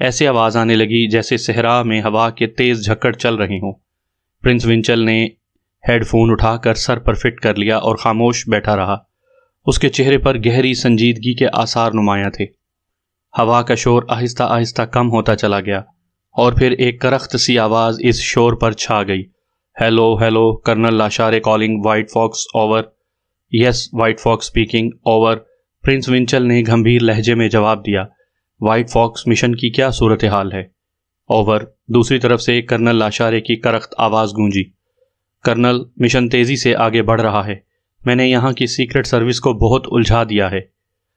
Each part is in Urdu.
ایسے آواز آنے لگی جیسے صحرا میں ہوا کے تیز جھکڑ چل رہے ہوں۔ پرنس ونچل نے ہیڈ فون اٹھا کر سر پر فٹ کر لیا اور خاموش بیٹھا رہا۔ اس کے چہرے پر گہری سنجیدگی کے آثار نمایاں تھے۔ ہوا کا شور آہستہ آہستہ کم ہوتا چلا گیا اور پھر ایک کرخت سی آواز اس شور پر چھا گئی۔ ہیلو ہیلو، کرنل لاشارے calling, white fox over. Yes, white fox speaking, over. Prince ونچل نے گھمبیر لہجے میں جواب دیا۔ وائٹ فاکس، مشن کی کیا صورتحال ہے؟ اوور۔ دوسری طرف سے کرنل لاشارے کی کرخت آواز گونجی۔ کرنل، مشن تیزی سے آگے بڑھ رہا ہے۔ میں نے یہاں کی سیکرٹ سروس کو بہت الجھا دیا ہے۔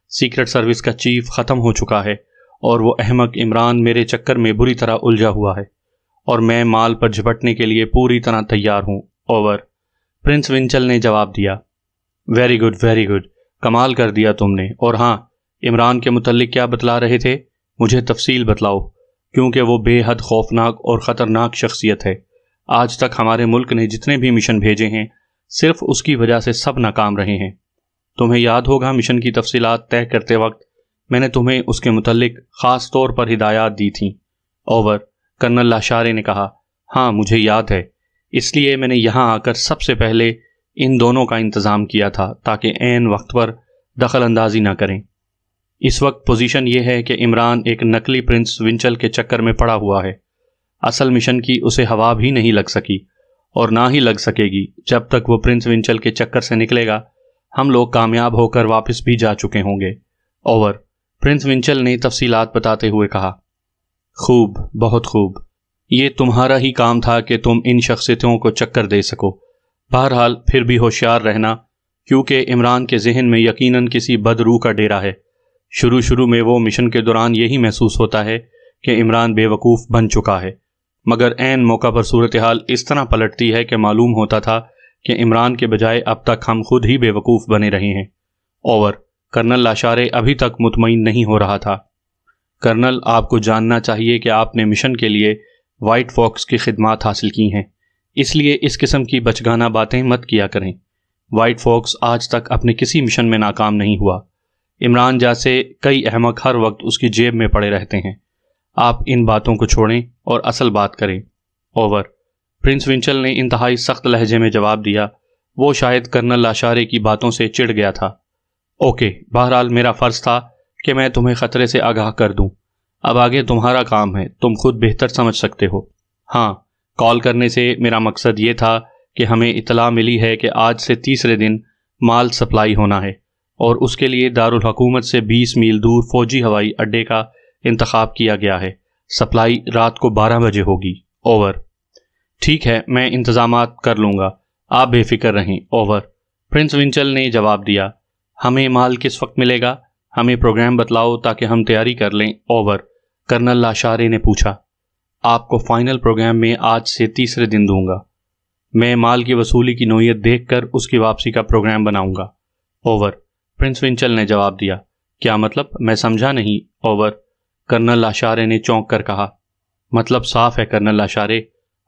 سیکرٹ سروس کا چیف ختم ہو چکا ہے اور وہ احمق عمران میرے چکر میں بری طرح الجھا ہوا ہے اور میں مال پر جھپٹنے کے لیے پوری طرح تیار ہوں۔ اوور۔ پرنس ونچل نے جواب دیا۔ ویری گڈ، ویری گڈ، کمال کر دیا تم نے۔ اور ہاں، عمران کے متعلق کیا بتلا رہے تھے؟ مجھے تفصیل بتلاؤ، کیونکہ وہ بے حد خوفناک اور خطرناک شخصیت ہے۔ آج تک ہمارے ملک نے جتنے بھی مشن بھیجے ہیں صرف اس کی وجہ سے سب ناکام رہے ہیں۔ تمہیں یاد ہوگا مشن کی تفصیلات طے کرتے وقت میں نے تمہیں اس کے متعلق خاص طور پر ہدایات دی تھیں۔ اوور۔ کرنل لاشارے نے کہا۔ ہاں، مجھے یاد ہے، اس لیے میں نے یہاں آ کر سب سے پہلے ان دونوں کا انتظام کیا تھا تاکہ عین وقت پر دخل اندازی نہ کریں۔ اس وقت پوزیشن یہ ہے کہ عمران ایک نقلی پرنس ونچل کے چکر میں پڑا ہوا ہے۔ اصل مشن کی اسے ہوا بھی نہیں لگ سکی اور نہ ہی لگ سکے گی جب تک وہ پرنس ونچل کے چکر سے نکلے گا۔ ہم لوگ کامیاب ہو کر واپس بھی جا چکے ہوں گے۔ اوور۔ پرنس ونچل نے تفصیلات بتاتے ہوئے کہا۔ خوب، بہت خوب، یہ تمہارا ہی کام تھا کہ تم ان شخصیتوں کو چکر دے سکو۔ بہرحال پھر بھی ہوشیار رہنا، کیونکہ عمران کے ذہن میں یقیناً کسی بد روح کا ڈیرا ہے۔ شروع میں وہ مشن کے دوران یہی محسوس ہوتا ہے کہ عمران بے وقوف بن چکا ہے، مگر عین موقع پر صورتحال اس طرح پلٹتی ہے کہ معلوم ہوتا تھا کہ عمران کے بجائے اب تک ہم خود ہی بے وقوف بنے رہے ہیں۔ اوور۔ کرنل لاشارے ابھی تک مطمئن نہیں ہو رہا تھا۔ کرنل، آپ کو جاننا چاہیے کہ آپ نے مشن کے لیے وائٹ فاکس کی خدمات حاصل کی ہیں، اس لیے اس قسم کی بچگانہ باتیں مت کیا کریں۔ وائٹ فاکس آج تک اپنے کسی مشن میں ناکام نہیں ہوا۔ عمران جیسے کئی احمق ہر وقت اس کی جیب میں پڑے رہتے ہیں۔ آپ ان باتوں کو چھوڑیں اور اصل بات کریں۔ اوور۔ پرنس ونچل نے انتہائی سخت لہجے میں جواب دیا۔ وہ شاید کرنل لاشارے کی باتوں سے چڑ گیا تھا۔ اوکے، بہرحال میرا فرض تھا کہ میں تمہیں خطرے سے آگاہ کر دوں۔ اب آگے تمہارا کام ہے، تم خود بہتر سمجھ سکتے ہو۔ ہاں، کال کرنے سے میرا مقصد یہ تھا کہ ہمیں اطلاع ملی ہے کہ آج سے تیسرے دن مال سپلائی ہونا ہے اور اس کے لیے دارالحکومت سے 20 میل دور فوجی ہوائی اڈے کا انتخاب کیا گیا ہے۔ سپلائی رات کو 12 بجے ہوگی۔ اوور۔ ٹھیک ہے، میں انتظامات کر لوں گا، آپ بے فکر رہیں۔ اوور۔ پرنس ونچل نے جواب دیا۔ ہمیں مال کس وقت ملے گا؟ ہمیں پروگرام بتلاؤ تاکہ ہم تیاری کر لیں۔ اوور۔ کرنل لاشارے نے پوچھا۔ آپ کو فائنل پروگرام میں آج سے تیسرے دن دوں گا۔ میں مال کی وصولی کی نوعیت دیکھ کر اس کی واپسی کا پروگرام بناؤں گا۔ اوور۔ پرنس ونچل نے جواب دیا۔ کیا مطلب؟ میں سمجھا نہیں۔ اوور۔ کرنل لاشارے نے چونک کر کہا۔ مطلب صاف ہے کرنل لاشارے،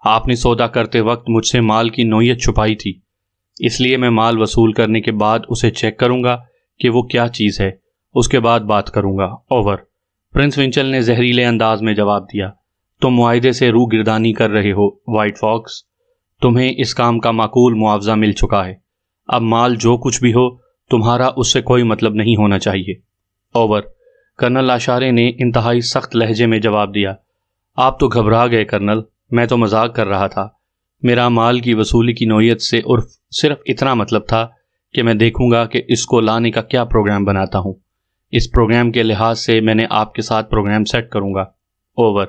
آپ نے سودا کرتے وقت مجھ سے مال کی نوعیت چھپائی تھی، اس لیے میں مال وصول کرنے کے بعد اسے چیک کروں گا کہ وہ کیا چیز ہے، اس کے بعد بات کروں گا۔ اوور۔ پرنس ونچل نے زہریلے انداز میں جواب دیا۔ تم معاہدے سے روح گردانی کر رہے ہو وائٹ فاکس، تمہیں اس کام کا معقول معاوضہ مل چکا ہے۔ اب مال جو کچھ بھی ہو تمہارا اس سے کوئی مطلب نہیں ہونا چاہیے۔ اوور۔ کرنل لاشارے نے انتہائی سخت لہجے میں جواب دیا۔ آپ تو گھبرا گئے کرنل، میں تو مذاق کر رہا تھا۔ میرا مال کی وصولی کی نوعیت سے صرف اتنا مطلب تھا کہ میں دیکھوں گا کہ اس کو لانے کا کیا پروگرام بناتا ہوں۔ اس پروگرام کے لحاظ سے میں نے آپ کے ساتھ پروگرام سیٹ کروں گا۔ اوور۔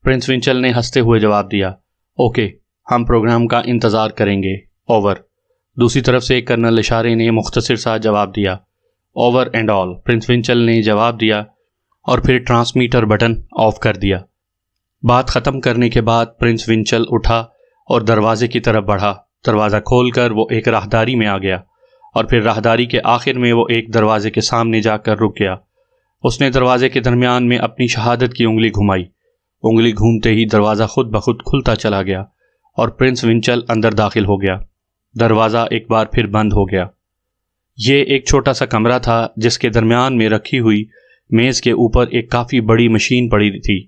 پرنس ونچل نے ہنستے ہوئے جواب دیا۔ اوکے، ہم پروگرام کا انتظار کریں گے۔ اوور۔ دوسری طرف سے کرنل لاشارے نے مختصر سا جواب دیا۔ اوور اینڈ آل، پرنس ونچل نے جواب دیا اور پھر ٹرانسمیٹر بٹن آف کر دیا۔ بات ختم کرنے کے بعد پرنس ونچل اٹھا اور دروازے کی طرف بڑھا۔ دروازہ کھول کر وہ ایک راہداری میں آ گیا اور پھر راہداری کے آخر میں وہ ایک دروازے کے سامنے جا کر رک گیا۔ اس نے دروازے کے درمیان میں اپنی شہادت کی انگلی گھمائی۔ انگلی گھومتے ہی دروازہ خود بخود کھلتا چلا گیا اور پرنس ونچل اندر داخل ہو گیا۔ دروازہ ایک بار پھر بند ہو گیا۔ یہ ایک چھوٹا سا کمرہ تھا جس کے درمیان میں رکھی ہوئی میز کے اوپر ایک کافی بڑی مشین پڑی تھی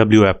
WF।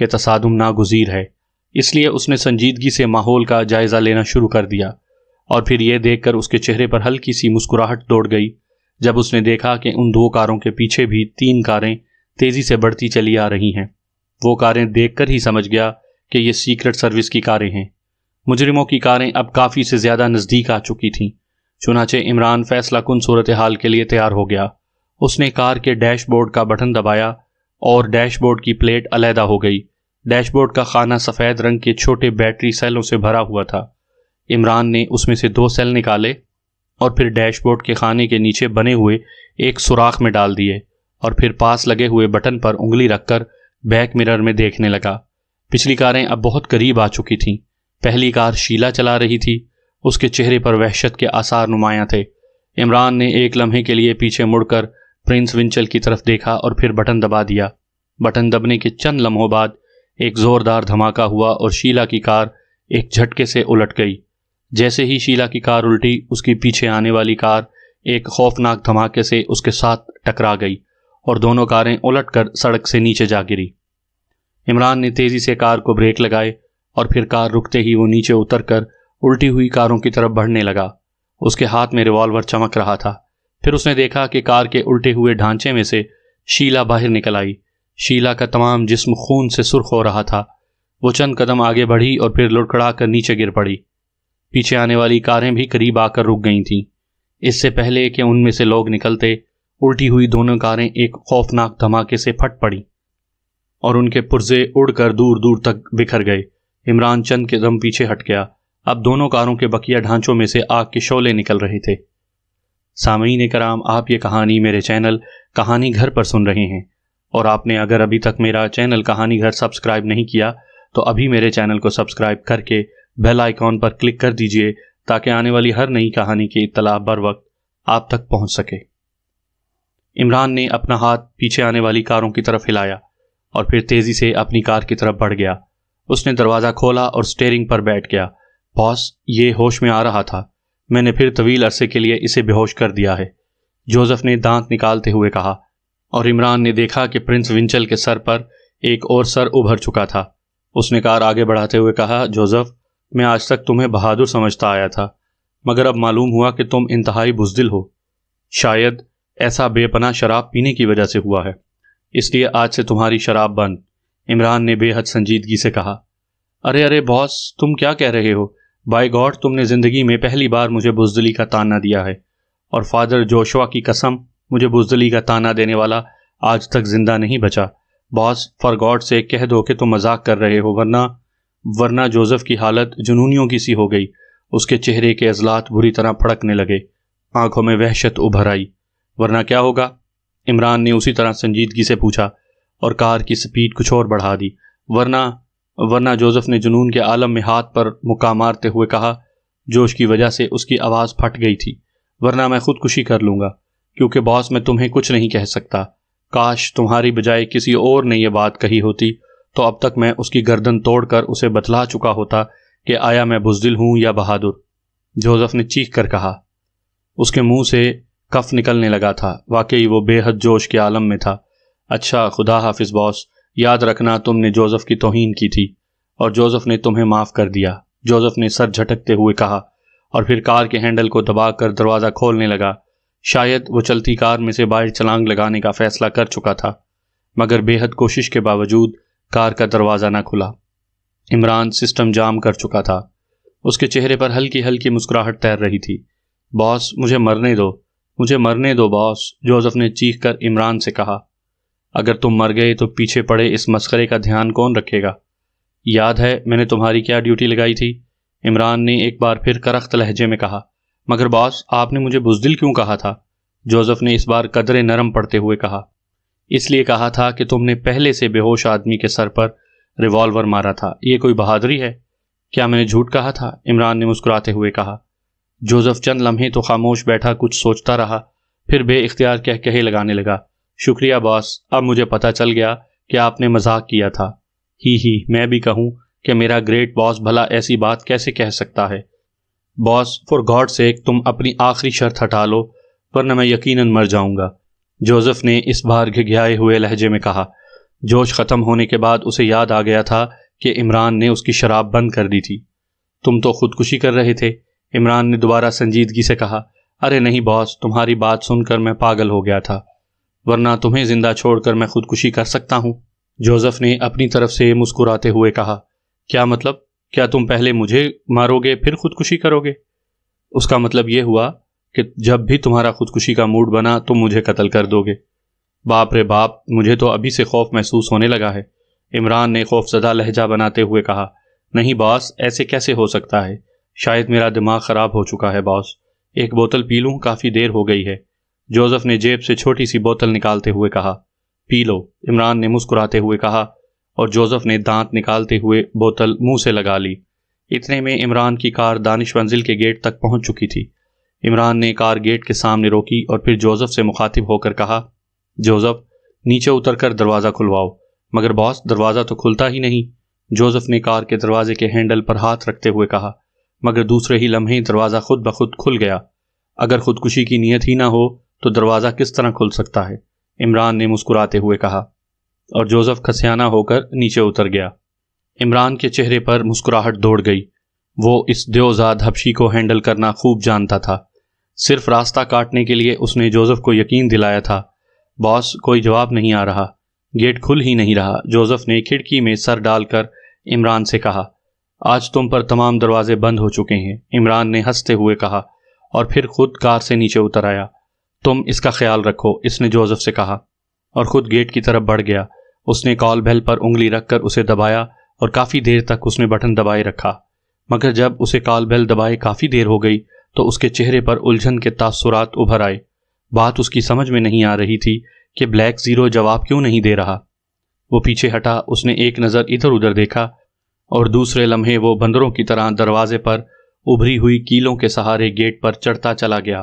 کہ تصادم ناگزیر ہے، اس لیے اس نے سنجیدگی سے ماحول کا جائزہ لینا شروع کر دیا، اور پھر یہ دیکھ کر اس کے چہرے پر ہلکی سی مسکراہٹ دوڑ گئی جب اس نے دیکھا کہ ان 2 کاروں کے پیچھے بھی 3 کاریں تیزی سے بڑھتی چلی آ رہی ہیں۔ وہ کاریں دیکھ کر ہی سمجھ گیا کہ یہ سیکرٹ سروس کی کاریں ہیں۔ مجرموں کی کاریں اب کافی سے زیادہ نزدیک آ چکی تھیں، چنانچہ عمران فیصلہ کن صورتحال کے لیے تیار ہو گیا۔ اس نے کار کے ڈیش بورڈ کا بٹن دبایا اور ڈیش بورڈ کی پلیٹ علیحدہ ہو گئی۔ ڈیش بورڈ کا خانہ سفید رنگ کے چھوٹے بیٹری سیلوں سے بھرا ہوا تھا۔ عمران نے اس میں سے 2 سیل نکالے اور پھر ڈیش بورڈ کے خانے کے نیچے بنے ہوئے ایک سوراخ میں ڈال دیے، اور پھر پاس لگے ہوئے بٹن پر انگلی رکھ کر بیک مرر میں دیکھنے لگا۔ پچھلی کاریں اب بہت قریب آ چکی تھیں۔ پہلی کار شیلا چلا رہی تھی، اس کے چہرے پر وحشت کے آثار نمایاں تھے۔ عمران نے ایک لمحے کے لیے پیچھے مڑ کر پرنس ونچل کی طرف دیکھا اور پھر بٹن دبا دیا۔ بٹن دبنے کے چند لمحوں بعد ایک زوردار دھماکہ ہوا اور شیلا کی کار ایک جھٹکے سے الٹ گئی۔ جیسے ہی شیلا کی کار الٹی، اس کی پیچھے آنے والی کار ایک خوفناک دھماکے سے اس کے ساتھ ٹکرا گئی اور دونوں کاریں الٹ کر سڑک سے نیچے جا گری۔ عمران نے تیزی سے کار کو بریک لگائے اور پھر کار رکتے ہی وہ نیچے اتر کر الٹی ہوئی کاروں کی طرف بڑھنے لگا۔ اس کے ہاتھ میں ریوالور چمک رہا تھا۔ پھر اس نے دیکھا کہ کار کے الٹے ہوئے ڈھانچے میں سے شیلا باہر نکل آئی۔ شیلا کا تمام جسم خون سے سرخ ہو رہا تھا۔ وہ چند قدم آگے بڑھی اور پھر لڑکھڑا کر نیچے گر پڑی۔ پیچھے آنے والی کاریں بھی قریب آ کر رک گئی تھیں۔ اس سے پہلے کہ ان میں سے لوگ نکلتے، الٹی ہوئی دونوں کاریں ایک خوفناک دھماکے سے پھٹ پڑیں اور ان کے پرزے اڑ کر دور دور تک بکھر گئے۔ عمران چند قدم پیچھے ہٹ گیا۔ اب دونوں کاروں کے بقیہ ڈھانچوں میں سے آگ کے شعلے نکل رہے تھے۔ سامعین کرام، آپ یہ کہانی میرے چینل کہانی گھر پر سن رہے ہیں، اور آپ نے اگر ابھی تک میرا چینل کہانی گھر سبسکرائب نہیں کیا تو ابھی میرے چینل کو سبسکرائب کر کے بیل آئیکن پر کلک کر دیجئے تاکہ آنے والی ہر نئی کہانی کی اطلاع بر وقت آپ تک پہنچ سکے۔ عمران نے اپنا ہاتھ پیچھے آنے والی کاروں کی طرف ہلایا اور پھر تیزی سے اپنی کار کی طرف بڑھ گیا۔ اس نے دروازہ کھولا اور سٹیئرنگ پر بیٹھ گیا۔ باس، یہ ہوش میں آ رہا تھا، میں نے پھر طویل عرصے کے لیے اسے بے ہوش کر دیا ہے، جوزف نے دانت نکالتے ہوئے کہا، اور عمران نے دیکھا کہ پرنس ونچل کے سر پر ایک اور سر ابھر چکا تھا۔ اس نے کار آگے بڑھاتے ہوئے کہا، جوزف، میں آج تک تمہیں بہادر سمجھتا آیا تھا، مگر اب معلوم ہوا کہ تم انتہائی بزدل ہو۔ شاید ایسا بے پناہ شراب پینے کی وجہ سے ہوا ہے، اس لیے آج سے تمہاری شراب بند۔ عمران نے بے حد سنجیدگی سے کہا۔ ارے باس، تم کیا کہہ رہے ہو؟ بائی گاڈ، تم نے زندگی میں پہلی بار مجھے بزدلی کا طعنہ دیا ہے، اور فادر جوشوا کی قسم، مجھے بزدلی کا طعنہ دینے والا آج تک زندہ نہیں بچا۔ باس، فار گاڈ سے کہہ دو کہ تم مذاق کر رہے ہو، ورنہ جوزف کی حالت جنونیوں کی سی ہو گئی۔ اس کے چہرے کے عضلات بری طرح پھڑکنے لگے، آنکھوں میں وحشت ابھر آئی۔ ورنہ کیا ہوگا؟ عمران نے اسی طرح سنجیدگی سے پوچھا اور کار کی سپیڈ کچھ اور بڑھا دی۔ ورنہ جوزف نے جنون کے عالم میں ہاتھ پر مکہ مارتے ہوئے کہا، جوش کی وجہ سے اس کی آواز پھٹ گئی تھی، ورنہ میں خودکشی کر لوں گا، کیونکہ باس میں تمہیں کچھ نہیں کہہ سکتا۔ کاش تمہاری بجائے کسی اور نے یہ بات کہی ہوتی تو اب تک میں اس کی گردن توڑ کر اسے بتلا چکا ہوتا کہ آیا میں بزدل ہوں یا بہادر۔ جوزف نے چیخ کر کہا۔ اس کے منہ سے کف نکلنے لگا تھا، واقعی وہ بے حد جوش کے عالم میں تھا۔ اچھا، خدا حافظ باس، یاد رکھنا تم نے جوزف کی توہین کی تھی اور جوزف نے تمہیں معاف کر دیا، جوزف نے سر جھٹکتے ہوئے کہا، اور پھر کار کے ہینڈل کو دبا کر دروازہ کھولنے لگا۔ شاید وہ چلتی کار میں سے باہر چھلانگ لگانے کا فیصلہ کر چکا تھا، مگر بے حد کوشش کے باوجود کار کا دروازہ نہ کھلا۔ عمران سسٹم جام کر چکا تھا۔ اس کے چہرے پر ہلکی ہلکی مسکراہٹ تیر رہی تھی۔ باس، مجھے مرنے دو باس، جوزف نے چیخ کر عمران سے کہا۔ اگر تم مر گئے تو پیچھے پڑے اس مسخرے کا دھیان کون رکھے گا؟ یاد ہے میں نے تمہاری کیا ڈیوٹی لگائی تھی؟ عمران نے ایک بار پھر کرخت لہجے میں کہا۔ مگر باس، آپ نے مجھے بزدل کیوں کہا تھا؟ جوزف نے اس بار قدرے نرم پڑتے ہوئے کہا۔ اس لیے کہا تھا کہ تم نے پہلے سے بے ہوش آدمی کے سر پر ریوالور مارا تھا، یہ کوئی بہادری ہے؟ کیا میں نے جھوٹ کہا تھا؟ عمران نے مسکراتے ہوئے کہا۔ جوزف چند لمحے تو خاموش بیٹھا کچھ سوچتا رہا، پھر بے اختیار کہے لگانے لگا۔ شکریہ باس، اب مجھے پتہ چل گیا کہ آپ نے مذاق کیا تھا۔ ہی میں بھی کہوں کہ میرا گریٹ باس بھلا ایسی بات کیسے کہہ سکتا ہے؟ باس، فار گاڈ سیک تم اپنی آخری شرط ہٹا لو، ورنہ میں یقیناً مر جاؤں گا، جوزف نے اس بار گھگھیائے ہوئے لہجے میں کہا۔ جوش ختم ہونے کے بعد اسے یاد آ گیا تھا کہ عمران نے اس کی شراب بند کر دی تھی۔ تم تو خودکشی کر رہے تھے، عمران نے دوبارہ سنجیدگی سے کہا۔ ارے نہیں باس، تمہاری بات سن کر میں پاگل ہو گیا تھا، ورنہ تمہیں زندہ چھوڑ کر میں خودکشی کر سکتا ہوں، جوزف نے اپنی طرف سے مسکراتے ہوئے کہا۔ کیا مطلب؟ کیا تم پہلے مجھے مارو گے پھر خودکشی کرو گے؟ اس کا مطلب یہ ہوا کہ جب بھی تمہارا خودکشی کا موڈ بنا تم مجھے قتل کر دو گے۔ باپ رے باپ، مجھے تو ابھی سے خوف محسوس ہونے لگا ہے، عمران نے خوف زدہ لہجہ بناتے ہوئے کہا۔ نہیں باس، ایسے کیسے ہو سکتا ہے؟ شاید میرا دماغ خراب ہو چکا ہے باس، ایک بوتل پی لوں؟ کافی دیر ہو گئی ہے، جوزف نے جیب سے چھوٹی سی بوتل نکالتے ہوئے کہا۔ پی لو، عمران نے مسکراتے ہوئے کہا، اور جوزف نے دانت نکالتے ہوئے بوتل منہ سے لگا لی۔ اتنے میں عمران کی کار دانش منزل کے گیٹ تک پہنچ چکی تھی۔ عمران نے کار گیٹ کے سامنے روکی اور پھر جوزف سے مخاطب ہو کر کہا، جوزف نیچے اتر کر دروازہ کھلواؤ۔ مگر باس، دروازہ تو کھلتا ہی نہیں، جوزف نے کار کے دروازے کے ہینڈل پر ہاتھ رکھتے ہوئے کہا۔ مگر دوسرے ہی لمحے دروازہ خود بخود کھل گیا۔ اگر خودکشی کی نیت ہی نہ ہو تو دروازہ کس طرح کھل سکتا ہے؟ عمران نے مسکراتے ہوئے کہا، اور جوزف کھسیانہ ہو کر نیچے اتر گیا۔ عمران کے چہرے پر مسکراہٹ دوڑ گئی، وہ اس دیوزاد حبشی کو ہینڈل کرنا خوب جانتا تھا۔ صرف راستہ کاٹنے کے لیے اس نے جوزف کو یقین دلایا تھا۔ باس، کوئی جواب نہیں آ رہا، گیٹ کھل ہی نہیں رہا، جوزف نے کھڑکی میں سر ڈال کر عمران سے کہا۔ آج تم پر تمام دروازے بند ہو چکے ہیں، عمران نے ہنستے ہوئے کہا، اور پھر خود کار سے نیچے اتر آیا۔ تم اس کا خیال رکھو، اس نے جوزف سے کہا، اور خود گیٹ کی طرف بڑھ گیا۔ اس نے کال بیل پر انگلی رکھ کر اسے دبایا اور کافی دیر تک اس نے بٹن دبائے رکھا، مگر جب اسے کال بیل دبائے کافی دیر ہو گئی تو اس کے چہرے پر الجھن کے تاثرات ابھر آئے۔ بات اس کی سمجھ میں نہیں آ رہی تھی کہ بلیک زیرو جواب کیوں نہیں دے رہا۔ وہ پیچھے ہٹا، اس نے ایک نظر ادھر ادھر دیکھا اور دوسرے لمحے وہ بندروں کی طرح دروازے پر ابھری ہوئی کیلوں کے سہارے گیٹ پر چڑھتا چلا گیا۔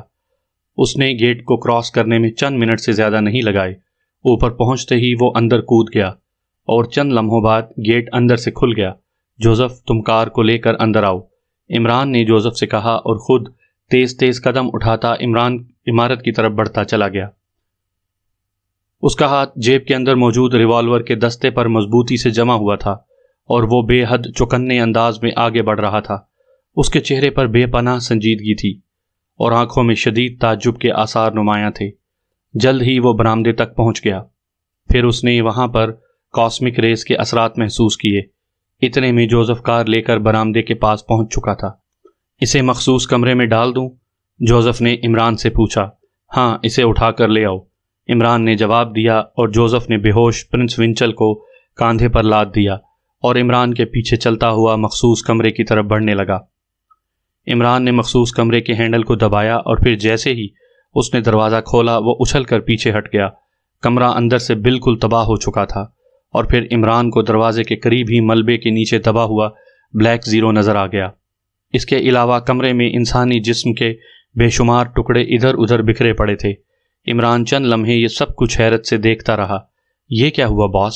اس نے گیٹ کو کراس کرنے میں چند منٹ سے زیادہ نہیں لگائے۔ اوپر پہنچتے ہی وہ اندر کود گیا اور چند لمحوں بعد گیٹ اندر سے کھل گیا۔ جوزف، تم کار کو لے کر اندر آؤ، عمران نے جوزف سے کہا، اور خود تیز تیز قدم اٹھاتا عمران عمارت کی طرف بڑھتا چلا گیا۔ اس کا ہاتھ جیب کے اندر موجود ریوالور کے دستے پر مضبوطی سے جمع ہوا تھا اور وہ بے حد چوکنے انداز میں آگے بڑھ رہا تھا۔ اس کے چہرے پر بے پناہ سنجیدگی تھی اور آنکھوں میں شدید تعجب کے آثار نمایاں تھے۔ جلد ہی وہ برآمدے تک پہنچ گیا۔ پھر اس نے وہاں پر کاسمک ریز کے اثرات محسوس کیے۔ اتنے میں جوزف کار لے کر برآمدے کے پاس پہنچ چکا تھا۔ اسے مخصوص کمرے میں ڈال دوں؟ جوزف نے عمران سے پوچھا۔ ہاں، اسے اٹھا کر لے آؤ، عمران نے جواب دیا، اور جوزف نے بے ہوش پرنس ونچل کو کاندھے پر لاد دیا اور عمران کے پیچھے چلتا ہوا مخصوص کمرے کی طرف بڑھنے لگا۔ عمران نے مخصوص کمرے کے ہینڈل کو دبایا اور پھر جیسے ہی اس نے دروازہ کھولا وہ اچھل کر پیچھے ہٹ گیا۔ کمرہ اندر سے بالکل تباہ ہو چکا تھا اور پھر عمران کو دروازے کے قریب ہی ملبے کے نیچے دبا ہوا بلیک زیرو نظر آ گیا۔ اس کے علاوہ کمرے میں انسانی جسم کے بے شمار ٹکڑے ادھر ادھر بکھرے پڑے تھے۔ عمران چند لمحے یہ سب کچھ حیرت سے دیکھتا رہا۔ یہ کیا ہوا باس؟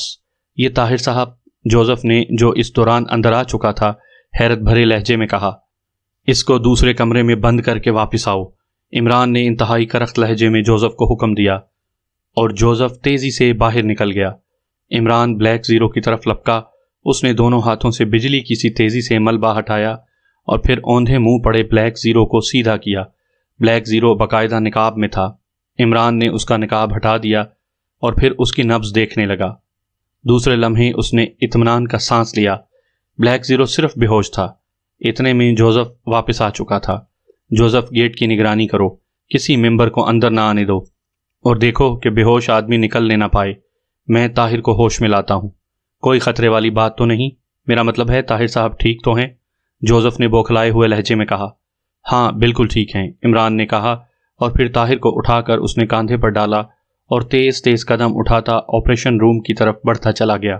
یہ طاہر صاحب، جوزف نے جو اس دوران اندر آ چکا تھا حیرت بھرے لہجے میں کہا۔ اس کو دوسرے کمرے میں بند کر کے واپس آؤ، عمران نے انتہائی کرخت لہجے میں جوزف کو حکم دیا، اور جوزف تیزی سے باہر نکل گیا۔ عمران بلیک زیرو کی طرف لپکا، اس نے دونوں ہاتھوں سے بجلی کی سی تیزی سے ملبہ ہٹایا اور پھر اوندھے منہ پڑے بلیک زیرو کو سیدھا کیا۔ بلیک زیرو باقاعدہ نقاب میں تھا۔ عمران نے اس کا نقاب ہٹا دیا اور پھر اس کی نبض دیکھنے لگا۔ دوسرے لمحے اس نے اطمینان کا سانس لیا۔ بلیک زیرو صرف بے ہوش تھا۔ اتنے میں جوزف واپس آ چکا تھا۔ جوزف، گیٹ کی نگرانی کرو، کسی ممبر کو اندر نہ آنے دو، اور دیکھو کہ بے ہوش آدمی نکل نہ پائے۔ میں طاہر کو ہوش میں لاتا ہوں۔ کوئی خطرے والی بات تو نہیں؟ میرا مطلب ہے طاہر صاحب ٹھیک تو ہیں؟ جوزف نے بوکھلائے ہوئے لہجے میں کہا۔ ہاں بالکل ٹھیک ہیں، عمران نے کہا، اور پھر طاہر کو اٹھا کر اس نے کاندھے پر ڈالا اور تیز تیز قدم اٹھاتا آپریشن روم کی طرف بڑھتا چلا گیا۔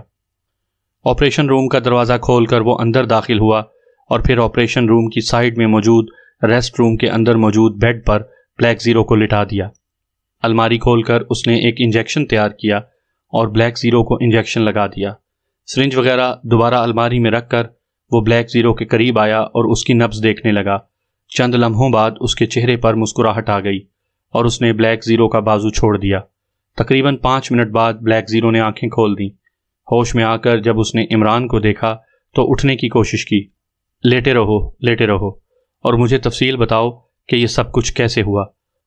آپریشن روم کا دروازہ کھول کر وہ اندر داخل ہوا اور پھر آپریشن روم کی سائیڈ میں موجود ریسٹ روم کے اندر موجود بیڈ پر بلیک زیرو کو لٹا دیا۔ الماری کھول کر اس نے ایک انجیکشن تیار کیا اور بلیک زیرو کو انجیکشن لگا دیا۔ سرنج وغیرہ دوبارہ الماری میں رکھ کر وہ بلیک زیرو کے قریب آیا اور اس کی نبض دیکھنے لگا۔ چند لمحوں بعد اس کے چہرے پر مسکراہٹ آ گئی اور اس نے بلیک زیرو کا بازو چھوڑ دیا۔ تقریباً 5 منٹ بعد بلیک زیرو نے آنکھیں کھول دیں۔ ہوش میں آ کر جب اس نے عمران کو دیکھا تو اٹھنے کی کوشش کی۔ لیٹے رہو اور مجھے تفصیل بتاؤ کہ یہ سب کچھ کیسے ہوا،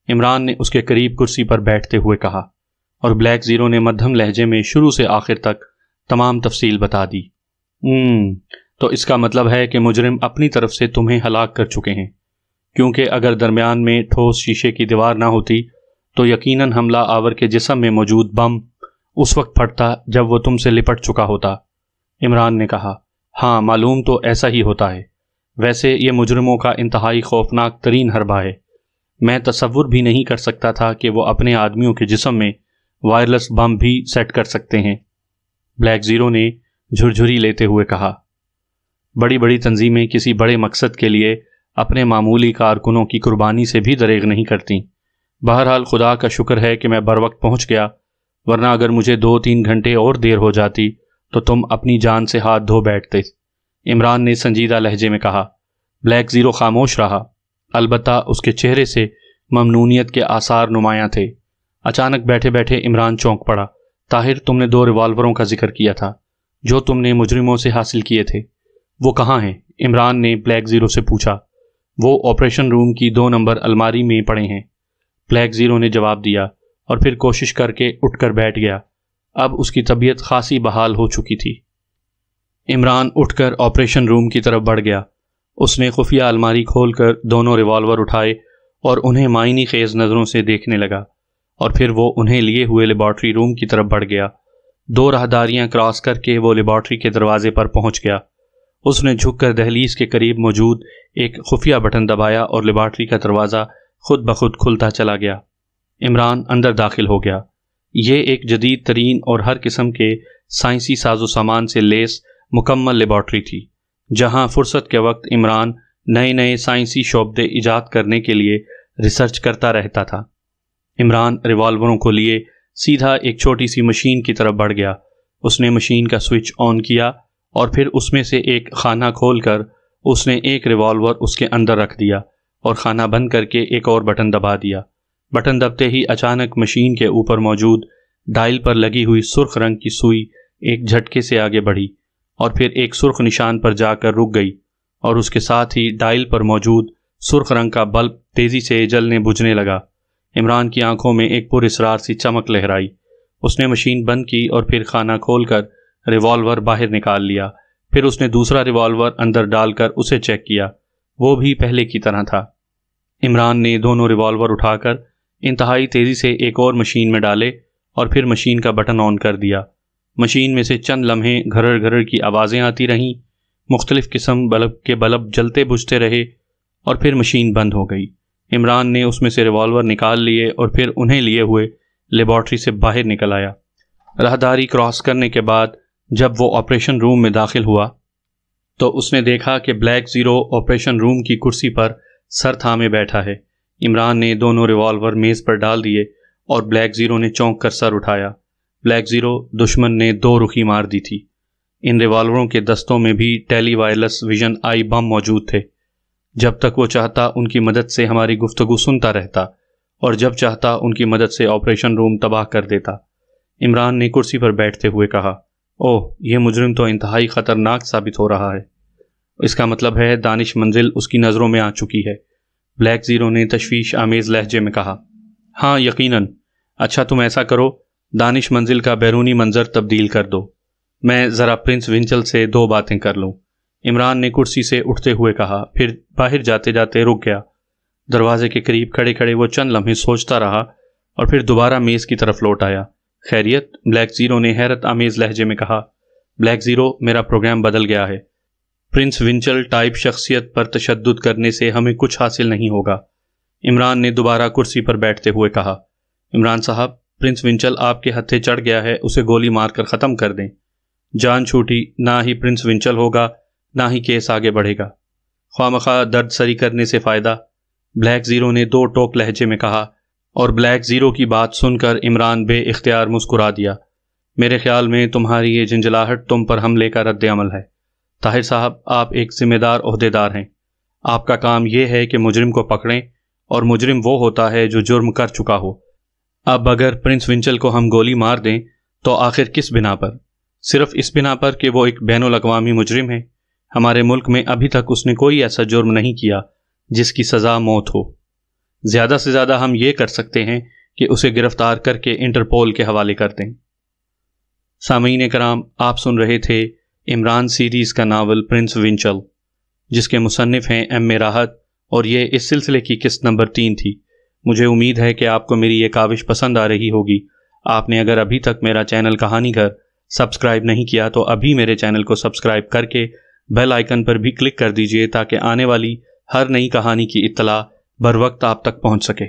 عمران نے اس کے قریب کرسی پر بیٹھتے ہوئے کہا، اور بلیک زیرو نے مدھم لہجے میں شروع سے آخر تک تمام تفصیل بتا دی۔ تو اس کا مطلب ہے کہ مجرم اپنی طرف سے تمہیں ہلاک کر چکے ہیں، کیونکہ اگر درمیان میں ٹھوس شیشے کی دیوار نہ ہوتی تو یقیناً حملہ آور کے جسم میں موجود بم اس وقت پھٹتا جب وہ تم سے لپٹ چکا ہوتا۔ عمران نے کہا، ہاں معلوم تو ایسا ہی ہوتا ہے، ویسے یہ مجرموں کا انتہائی خوفناک ترین حربہ ہے، میں تصور بھی نہیں کر سکتا تھا کہ وہ اپنے آدمیوں کے جسم میں وائرلیس بم بھی سیٹ کر سکتے ہیں۔ بلیک زیرو نے جھرجھری لیتے ہوئے کہا، بڑی بڑی تنظیمیں کسی بڑے مقصد کے لیے اپنے معمولی کارکنوں کی قربانی سے بھی دریغ نہیں کرتیں۔ بہرحال خدا کا شکر ہے کہ میں بروقت پہنچ گیا، ورنہ اگر مجھے 2-3 گھنٹے اور دیر ہو جاتی تو تم اپنی جان سے ہاتھ دھو بیٹھتے، عمران نے سنجیدہ لہجے میں کہا۔ بلیک زیرو خاموش رہا، البتہ اس کے چہرے سے ممنونیت کے آثار نمایاں تھے۔ اچانک بیٹھے بیٹھے عمران چونک پڑا۔ طاہر، تم نے 2 ریوالوروں کا ذکر کیا تھا جو تم نے مجرموں سے حاصل کیے تھے، وہ کہاں ہیں؟ عمران نے بلیک زیرو سے پوچھا۔ وہ آپریشن روم کی 2 نمبر الماری میں پڑے ہیں، بلیک زیرو نے جواب دیا، اور پھر کوشش کر کے اٹھ کر بیٹھ گیا۔ اب اس کی طبیعت خاصی بحال ہو چکی تھی۔ عمران اٹھ کر آپریشن روم کی طرف بڑھ گیا۔ اس نے خفیہ الماری کھول کر 2 ریوالور اٹھائے اور انہیں معنی خیز نظروں سے دیکھنے لگا، اور پھر وہ انہیں لیے ہوئے لیبارٹری روم کی طرف بڑھ گیا۔ 2 راہداریاں کراس کر کے وہ لیبارٹری کے دروازے پر پہنچ گیا۔ اس نے جھک کر دہلیز کے قریب موجود ایک خفیہ بٹن دبایا اور لیبارٹری کا دروازہ خود بخود کھلتا چلا گیا۔ عمران اندر داخل ہو گیا۔ یہ ایک جدید ترین اور ہر قسم کے سائنسی ساز و سامان سے لیس مکمل لیبارٹری تھی، جہاں فرصت کے وقت عمران نئے سائنسی شعبے ایجاد کرنے کے لیے ریسرچ کرتا رہتا تھا۔ عمران ریوالوروں کو لیے سیدھا ایک چھوٹی سی مشین کی طرف بڑھ گیا۔ اس نے مشین کا سوئچ آن کیا اور پھر اس میں سے ایک خانہ کھول کر اس نے ایک ریوالور اس کے اندر رکھ دیا اور خانہ بند کر کے ایک اور بٹن دبا دیا۔ بٹن دبتے ہی اچانک مشین کے اوپر موجود ڈائل پر لگی ہوئی سرخ رنگ کی سوئی ایک جھٹکے سے آگے بڑھی اور پھر ایک سرخ نشان پر جا کر رک گئی، اور اس کے ساتھ ہی ڈائل پر موجود سرخ رنگ کا بلب تیزی سے جلنے بجھنے لگا۔ عمران کی آنکھوں میں ایک پراسرار سی چمک لہرائی۔ اس نے مشین بند کی اور پھر خانہ کھول کر ریوالور باہر نکال لیا۔ پھر اس نے دوسرا ریوالور اندر ڈال کر اسے چیک کیا، وہ بھی پہلے کی طرح تھا۔ عمران نے 2 ریوالور اٹھا کر انتہائی تیزی سے ایک اور مشین میں ڈالے اور پھر مشین کا بٹن آن کر دیا۔ مشین میں سے چند لمحے گھرر گھرر کی آوازیں آتی رہیں، مختلف قسم بلب جلتے بجھتے رہے اور پھر مشین بند ہو گئی۔ عمران نے اس میں سے ریوالور نکال لیے اور پھر انہیں لیے ہوئے لیبارٹری سے باہر نکل آیا۔ راہداری کراس کرنے کے بعد جب وہ آپریشن روم میں داخل ہوا تو اس نے دیکھا کہ بلیک زیرو آپریشن روم کی کرسی پر سر تھامے بیٹھا ہے۔ عمران نے 2 ریوالور میز پر ڈال دیے اور بلیک زیرو نے چونک کر سر اٹھایا۔ بلیک زیرو دشمن نے 2 رخی مار دی تھی۔ ان ریوالوروں کے دستوں میں بھی ٹیلی وائرلیس ویژن آئی بم موجود تھے۔ جب تک وہ چاہتا ان کی مدد سے ہماری گفتگو سنتا رہتا اور جب چاہتا ان کی مدد سے آپریشن روم تباہ کر دیتا۔ عمران نے کرسی پر بیٹھتے ہوئے کہا، اوہ، یہ مجرم تو انتہائی خطرناک ثابت ہو رہا ہے۔ اس کا مطلب ہے دانش منزل اس کی نظروں میں آ چکی ہے، بلیک زیرو نے تشویش آمیز لہجے میں کہا۔ ہاں یقیناً۔ اچھا تم ایسا کرو، دانش منزل کا بیرونی منظر تبدیل کر دو، میں ذرا پرنس ونچل سے 2 باتیں کر لوں، عمران نے کرسی سے اٹھتے ہوئے کہا، پھر باہر جاتے جاتے رک گیا۔ دروازے کے قریب کھڑے کھڑے وہ چند لمحے سوچتا رہا اور پھر دوبارہ میز کی طرف لوٹ آیا۔ خیریت؟ بلیک زیرو نے حیرت آمیز لہجے میں کہا۔ بلیک زیرو، میرا پروگرام بدل گیا ہے، پرنس ونچل ٹائپ شخصیت پر تشدد کرنے سے ہمیں کچھ حاصل نہیں ہوگا، عمران نے دوبارہ کرسی پر بیٹھتے ہوئے کہا۔ عمران صاحب، پرنس ونچل آپ کے ہتھے چڑھ گیا ہے، اسے گولی مار کر ختم کر دیں۔ جان چھوٹی، نہ ہی پرنس ونچل ہوگا نہ ہی کیس آگے بڑھے گا، خواہ درد سری کرنے سے فائدہ، بلیک زیرو نے 2 ٹوک لہجے میں کہا، اور بلیک زیرو کی بات سن کر عمران بے اختیار مسکرا دیا۔ میرے خیال میں تمہاری یہ جھنجھلاہٹ تم پر حملے کا رد عمل ہے۔ طاہر صاحب، آپ ایک ذمہ دار عہدیدار ہیں، آپ کا کام یہ ہے کہ مجرم کو پکڑیں، اور مجرم وہ ہوتا ہے جو جرم کر چکا ہو۔ اب اگر پرنس ونچل کو ہم گولی مار دیں تو آخر کس بنا پر؟ صرف اس بنا پر کہ وہ ایک بین الاقوامی مجرم ہے۔ ہمارے ملک میں ابھی تک اس نے کوئی ایسا جرم نہیں کیا جس کی سزا موت ہو۔ زیادہ سے زیادہ ہم یہ کر سکتے ہیں کہ اسے گرفتار کر کے انٹرپول کے حوالے کر دیں۔ سامعین کرام، آپ سن رہے تھے عمران سیریز کا ناول پرنس ونچل، جس کے مصنف ہیں ایم اے راحت، اور یہ اس سلسلے کی قسط نمبر 3 تھی۔ مجھے امید ہے کہ آپ کو میری یہ کاوش پسند آ رہی ہوگی۔ آپ نے اگر ابھی تک میرا چینل کہانی گھر سبسکرائب نہیں کیا تو ابھی میرے چینل کو سبسکرائب کر کے بیل آئیکن پر بھی کلک کر دیجئے تاکہ آنے والی ہر نئی کہانی کی اطلاع بر وقت آپ تک پہنچ سکے۔